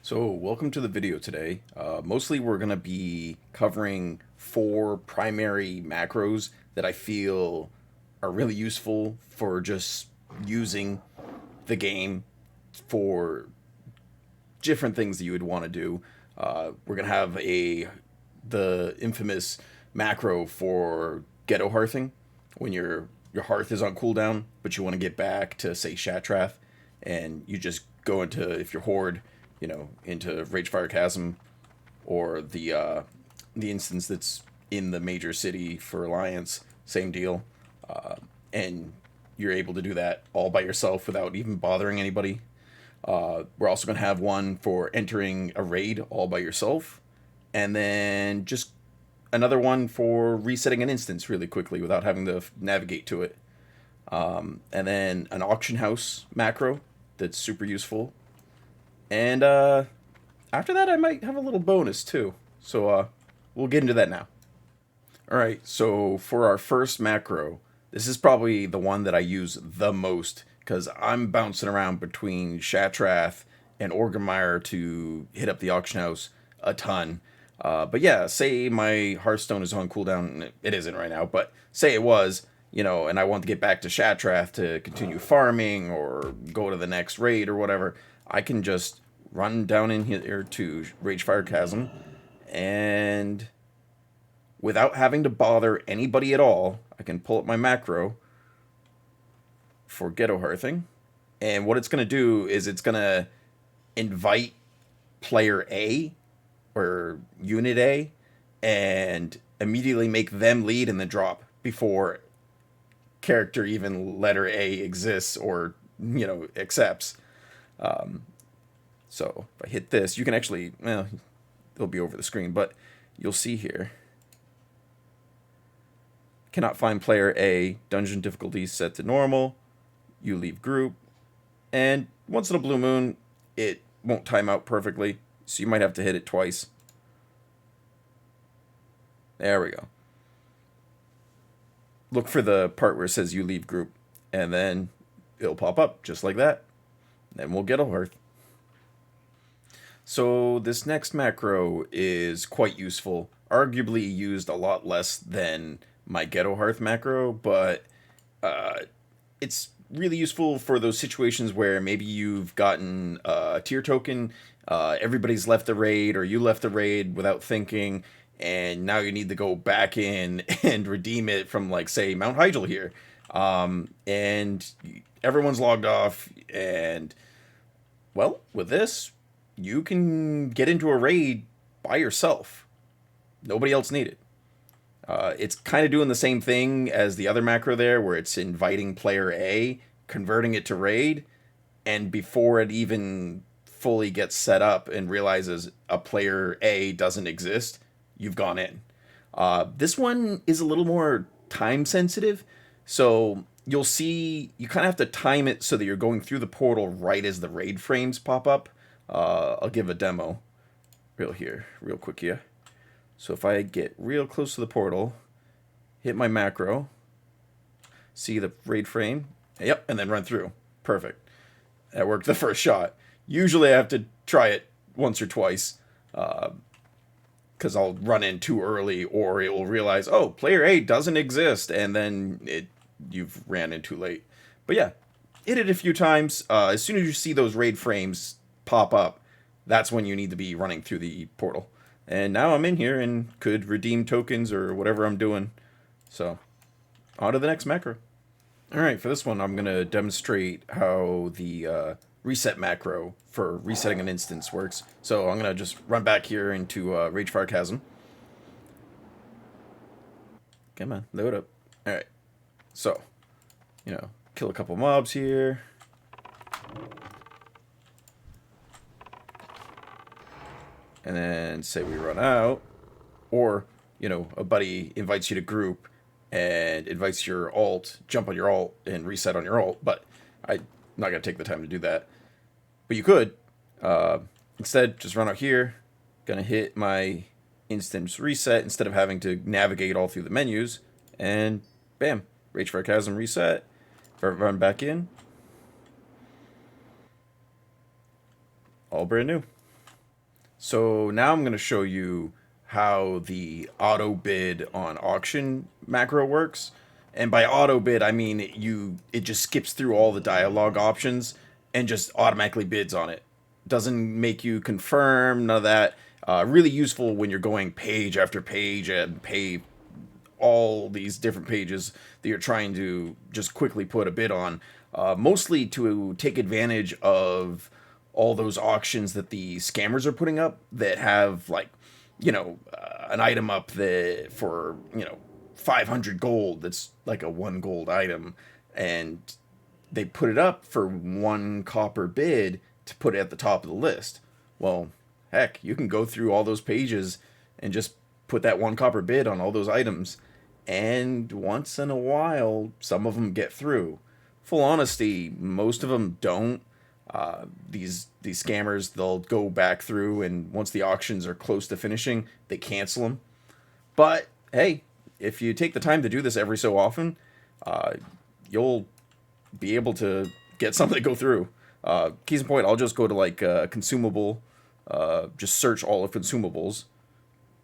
So, welcome to the video today. Mostly we're going to be covering 4 primary macros that I feel are really useful for just using the game for different things that you would want to do. We're going to have the infamous macro for Ghetto Hearthing when your hearth is on cooldown, but you want to get back to, say, Shatrath, and you just go into, if you're Horde, into Ragefire Chasm or the instance that's in the major city for Alliance, same deal, and you're able to do that all by yourself without even bothering anybody. We're also going to have one for entering a raid all by yourself, and then just another one for resetting an instance really quickly without having to navigate to it. And then an auction house macro that's super useful. And after that, I might have a little bonus too. So we'll get into that now. All right, so for our first macro, this is probably the one that I use the most because I'm bouncing around between Shatrath and Orgrimmar to hit up the auction house a ton. But yeah, say my Hearthstone is on cooldown. It isn't right now, but say it was, and I want to get back to Shatrath to continue farming or go to the next raid or whatever. I can just run down in here to Ragefire Chasm, and without having to bother anybody at all, I can pull up my macro for Ghetto Hearthing, and what it's going to do is it's going to invite player A or unit A and immediately make them lead in the drop before character even letter A exists or accepts. So if I hit this, you can actually, well, it'll be over the screen, but you'll see here. Cannot find player A, dungeon difficulty set to normal, you leave group, and once in a blue moon, it won't time out perfectly, so you might have to hit it twice. There we go. Look for the part where it says you leave group, and then it'll pop up just like that. Then we'll get a Hearth. So this next macro is quite useful, arguably used a lot less than my Ghetto Hearth macro, but it's really useful for those situations where maybe you've gotten a tier token, everybody's left the raid, or you left the raid without thinking, and now you need to go back in and redeem it from, like, say, Mount Hyjal here. And everyone's logged off, and, well, with this, you can get into a raid by yourself. Nobody else needed. It's kind of doing the same thing as the other macro there, where it's inviting player A, converting it to raid, and before it even fully gets set up and realizes a player A doesn't exist, you've gone in. This one is a little more time sensitive, so you'll see you kind of have to time it so that you're going through the portal right as the raid frames pop up. I'll give a demo real quick here. So if I get real close to the portal, hit my macro, see the raid frame, yep, and then run through. Perfect. That worked the first shot. Usually I have to try it once or twice, because I'll run in too early, or it will realize, oh, player A doesn't exist, and then you've ran in too late. But yeah, hit it a few times. As soon as you see those raid frames pop up, that's when you need to be running through the portal. And now I'm in here and could redeem tokens or whatever I'm doing. So, on to the next macro. Alright, for this one I'm going to demonstrate how the reset macro for resetting an instance works. So I'm going to just run back here into Ragefire Chasm. Come on, load up. Alright, so, kill a couple mobs here. And then say we run out, or, a buddy invites you to group and invites your alt, jump on your alt and reset on your alt, but I'm not going to take the time to do that. But you could. Instead, just run out here, going to hit my instance reset instead of having to navigate all through the menus, and bam, Ragefire Chasm reset, run back in, all brand new. So now I'm going to show you how the auto bid on auction macro works. And by auto bid, I mean it just skips through all the dialogue options and just automatically bids on it. Doesn't make you confirm, none of that. Really useful when you're going page after page and pay all these different pages that you're trying to just quickly put a bid on. Mostly to take advantage of all those auctions that the scammers are putting up that have like, an item up that for 500 gold. That's like a 1 gold item, and they put it up for 1 copper bid to put it at the top of the list. Well, heck, you can go through all those pages and just put that 1 copper bid on all those items, and once in a while, some of them get through. Full honesty, most of them don't. These scammers, they'll go back through, and once the auctions are close to finishing, they cancel them. But hey, if you take the time to do this every so often, you'll be able to get something to go through. Case in point, I'll just go to like consumable, just search all of consumables,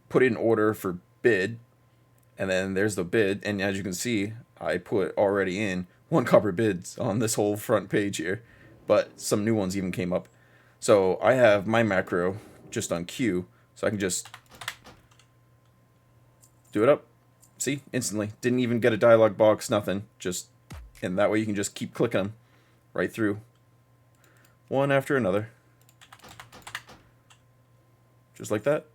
put in order for bid, and then there's the bid. And as you can see, I put already in 1 copper bids on this whole front page here, but some new ones even came up. So I have my macro just on queue, so I can just do it up. See, instantly. Didn't even get a dialog box, nothing. Just, and that way you can just keep clicking them right through, one after another, just like that.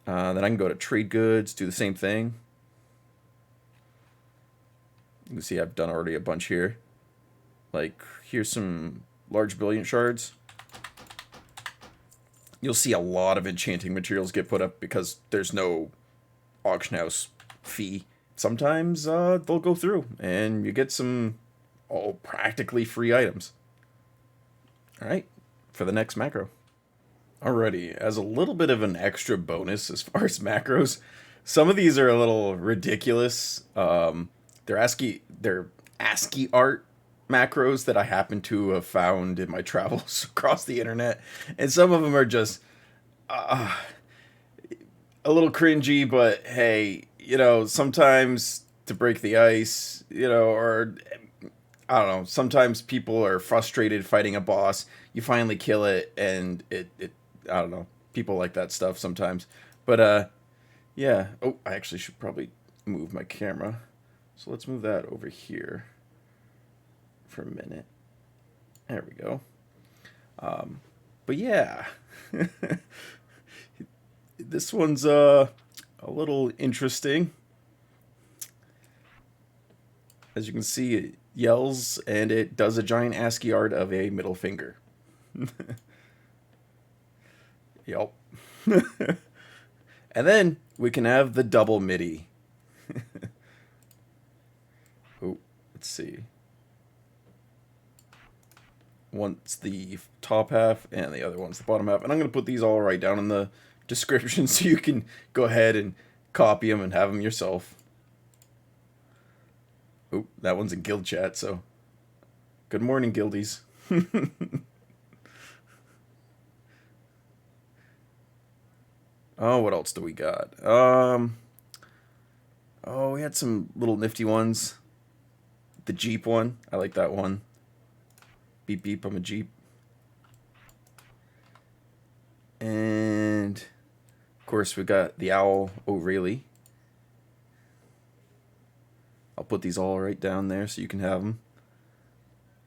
Then I can go to trade goods, do the same thing. You can see I've done already a bunch here. Like, here's some large brilliant shards. You'll see a lot of enchanting materials get put up because there's no auction house fee. Sometimes they'll go through and you get some practically free items. Alright, for the next macro. Alrighty, as a little bit of an extra bonus as far as macros, some of these are a little ridiculous. They're ASCII art macros that I happen to have found in my travels across the internet, and some of them are just a little cringy, but hey, sometimes to break the ice, or I don't know, sometimes people are frustrated fighting a boss, you finally kill it, and it I don't know, people like that stuff sometimes. But yeah, oh, I actually should probably move my camera, so let's move that over here for a minute. There we go. But yeah, this one's a little interesting. As you can see, it yells and it does a giant ASCII art of a middle finger. Yup. And then we can have the double MIDI. Oh, let's see. One's the top half and the other one's the bottom half. And I'm going to put these all right down in the description so you can go ahead and copy them and have them yourself. Oh, that one's in guild chat, so good morning, guildies. Oh, what else do we got? Oh, we had some little nifty ones. The Jeep one, I like that one. Beep beep, I'm a Jeep. And of course we got the owl. Oh, really? I'll put these all right down there so you can have them.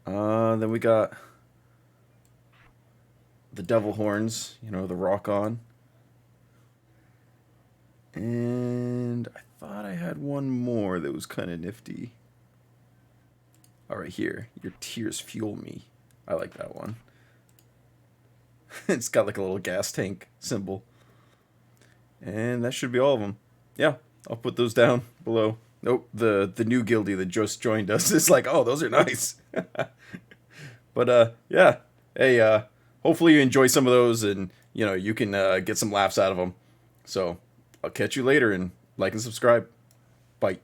Then we got the devil horns, the rock on. And I thought I had one more that was kind of nifty. All right, here. Your tears fuel me. I like that one. It's got like a little gas tank symbol. And that should be all of them. Yeah, I'll put those down below. Nope, the new guildie that just joined us is like, oh, those are nice. But yeah, hey, hopefully you enjoy some of those and you can get some laughs out of them. So I'll catch you later, and like and subscribe. Bye.